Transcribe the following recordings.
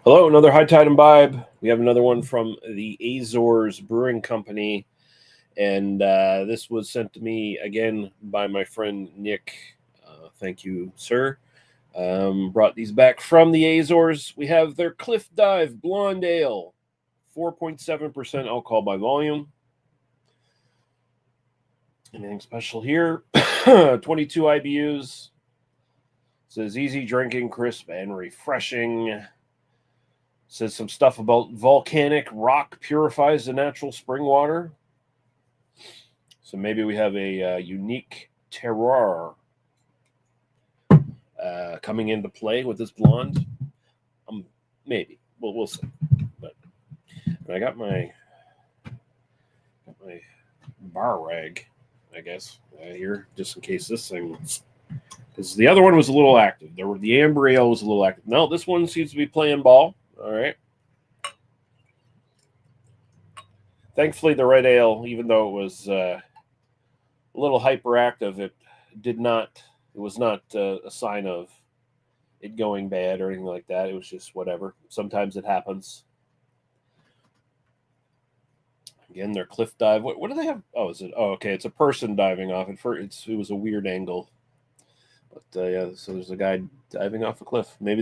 Hello, another High Tide Imbibe. We have another one from the Azores Brewing Company, and this was sent to me again by my friend Nick. Thank you, sir. Brought these back from the Azores. We have their Cliff Dive Blonde Ale, 4.7% alcohol by volume. Anything special here? 22 IBUs. Says easy drinking, crisp, and refreshing. Says some stuff about volcanic rock purifies the natural spring water. So maybe we have a unique terroir coming into play with this blonde. Maybe. We'll see. But I got my bar rag, I guess, here, just in case this thing... Because the other one was a little active. The amber ale was a little active. No, this one seems to be playing ball. All right. Thankfully, the red ale, even though it was a little hyperactive, it was not a sign of it going bad or anything like that. It was just whatever. Sometimes it happens. Again, their cliff dive. What do they have? Oh, is it? Oh, okay. It's a person diving off. It was a weird angle. But yeah, so there's a guy diving off a cliff. Maybe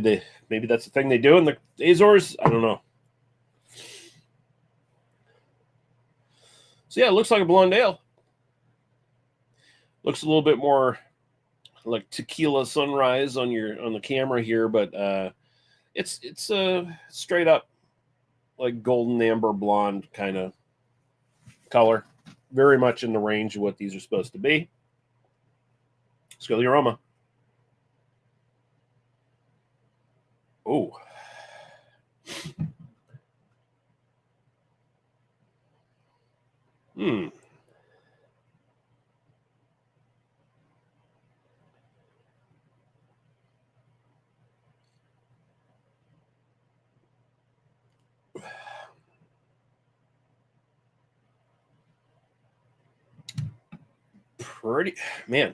that's the thing they do in the Azores. I don't know. So yeah, it looks like a blonde ale. Looks a little bit more like tequila sunrise on the camera here, but it's straight up like golden amber blonde kind of color. Very much in the range of what these are supposed to be. Let's go to the aroma. Oh.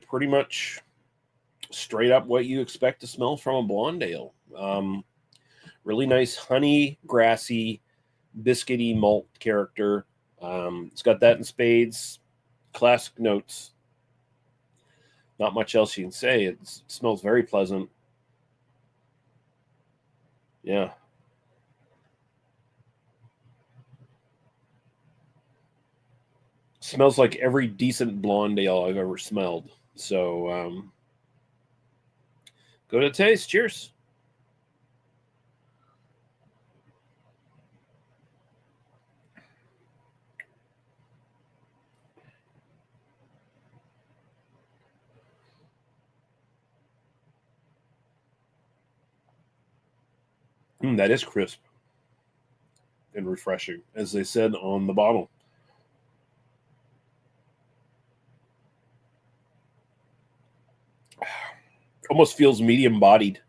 Pretty much straight up what you expect to smell from a blonde ale. Really nice honey, grassy, biscuity malt character. It's got that in spades. Classic notes. Not much else you can say. It smells very pleasant. Yeah. Smells like every decent blonde ale I've ever smelled. So, go to taste. Cheers. That is crisp and refreshing, as they said on the bottle. Almost feels medium bodied.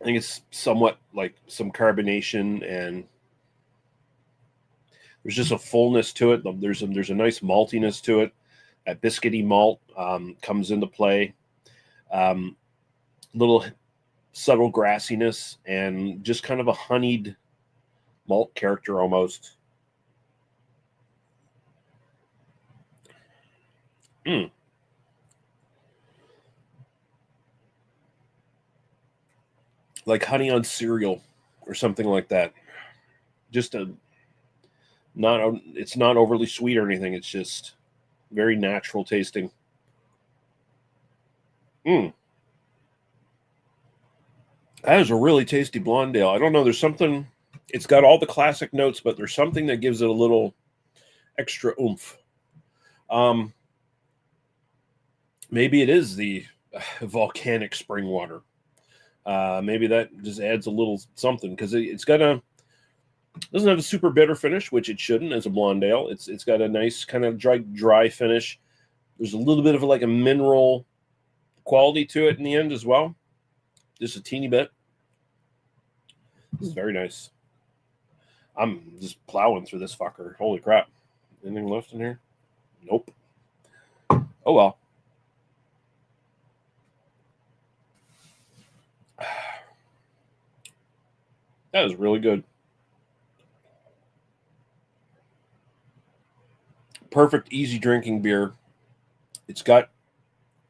I think it's somewhat like some carbonation, and there's just a fullness to it. There's a nice maltiness to it. That biscuity malt comes into play. Little subtle grassiness and just kind of a honeyed malt character almost. Like honey on cereal or something like that. Just it's not overly sweet or anything. It's just very natural tasting. That is a really tasty blonde ale. I don't know. There's something. It's got all the classic notes, but there's something that gives it a little extra oomph. Maybe it is the volcanic spring water. Maybe that just adds a little something, because doesn't have a super bitter finish, which it shouldn't as a blonde ale. It's got a nice kind of dry finish. There's a little bit of like a mineral quality to it in the end as well. Just a teeny bit. This is very nice. I'm just plowing through this fucker. Holy crap. Anything left in here? Nope. Oh well. That is really good. Perfect, easy drinking beer. It's got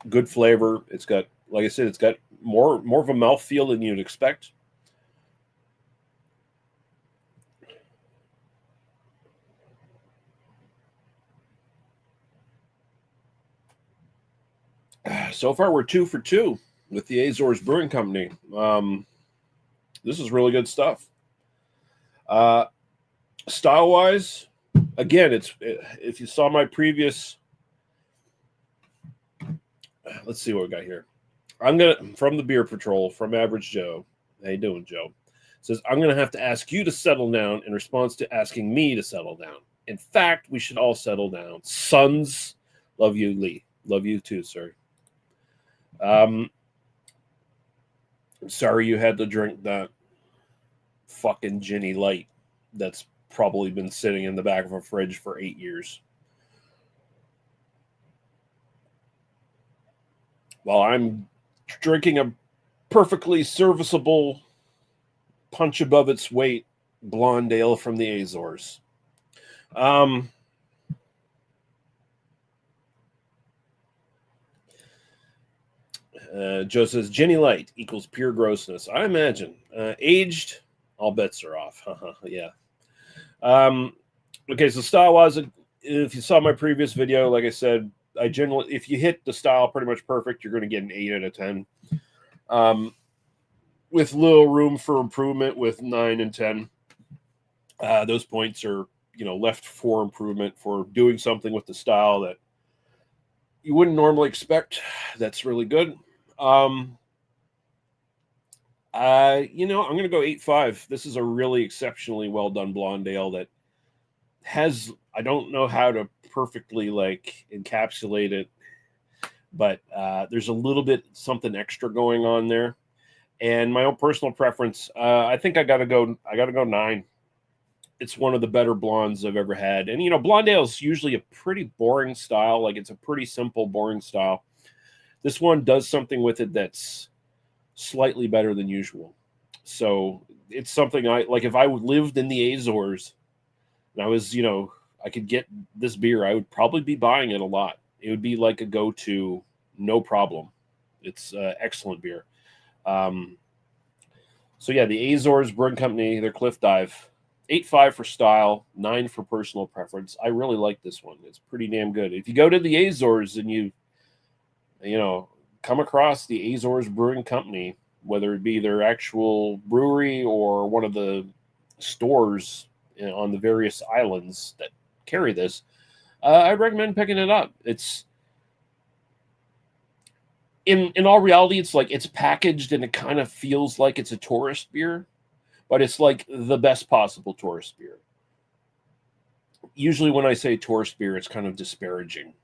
good flavor. It's got, like I said, it's got more of a mouthfeel than you'd expect. So far, we're 2 for 2 with the Azores Brewing Company. This is really good stuff. Style wise, again, if you saw my previous, let's see what we got here. I'm gonna from the Beer Patrol from Average Joe. How you doing, Joe? Says I'm gonna have to ask you to settle down in response to asking me to settle down. In fact, we should all settle down. Sons, love you, Lee. Love you too, sir. I'm sorry you had to drink that fucking Ginny Light that's probably been sitting in the back of a fridge for 8 years. While I'm drinking a perfectly serviceable, punch above its weight blonde ale from the Azores. Joe says Ginny Light equals pure grossness. I imagine. Aged, all bets are off. Yeah. Okay, so style-wise, if you saw my previous video, like I said, I generally, if you hit the style pretty much perfect, you're going to get an 8 out of 10. With little room for improvement with 9 and 10. Those points are, left for improvement for doing something with the style that you wouldn't normally expect. That's really good. I'm going to go 8.5. This is a really exceptionally well done blonde ale that has, I don't know how to perfectly encapsulate it, but there's a little bit something extra going on there. And my own personal preference, I think I gotta go 9. It's one of the better blondes I've ever had. And blonde ale is usually a pretty boring style. Like, it's a pretty simple, boring style. This one does something with it that's slightly better than usual. So it's something I like. If I lived in the Azores and I was, I could get this beer, I would probably be buying it a lot. It would be like a go-to, no problem. It's excellent beer. So yeah, the Azores Brewing Company, their Cliff Dive, 8.5 for style, 9 for personal preference. I really like this one. It's pretty damn good. If you go to the Azores and you come across the Azores Brewing Company, whether it be their actual brewery or one of the stores on the various islands that carry this, I'd recommend picking it up. It's in all reality, it's packaged and it kind of feels like it's a tourist beer, but it's like the best possible tourist beer. Usually when I say tourist beer, it's kind of disparaging.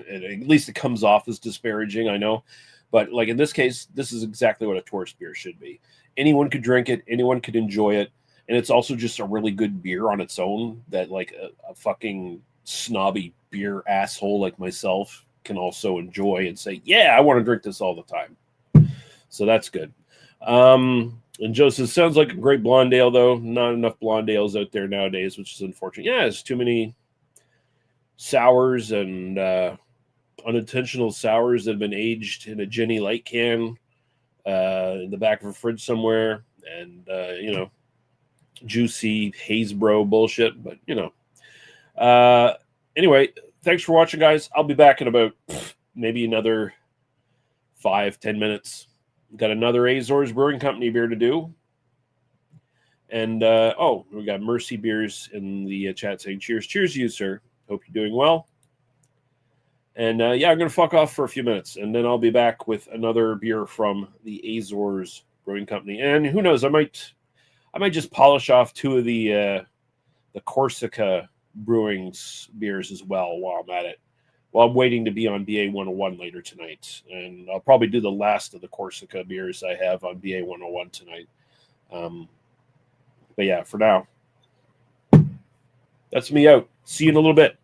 At least it comes off as disparaging, I know. But in this case, this is exactly what a tourist beer should be. Anyone could drink it. Anyone could enjoy it. And it's also just a really good beer on its own that a fucking snobby beer asshole like myself can also enjoy and say, yeah, I want to drink this all the time. So that's good. And Joe says, sounds like a great blonde ale, though. Not enough blonde ales out there nowadays, which is unfortunate. Yeah, there's too many sours and unintentional sours that have been aged in a Ginny Light can in the back of a fridge somewhere. And, juicy Hazebro bullshit. But, anyway, thanks for watching, guys. I'll be back in about maybe another 5-10 minutes. Got another Azores Brewing Company beer to do. And, we got Mercy Beers in the chat saying, cheers. Cheers to you, sir. Hope you're doing well. And, I'm going to fuck off for a few minutes. And then I'll be back with another beer from the Azores Brewing Company. And who knows, I might just polish off 2 of the Corsica Brewing's beers as well while I'm at it. While I'm waiting to be on BA 101 later tonight. And I'll probably do the last of the Corsica beers I have on BA 101 tonight. But yeah, for now, that's me out. See you in a little bit.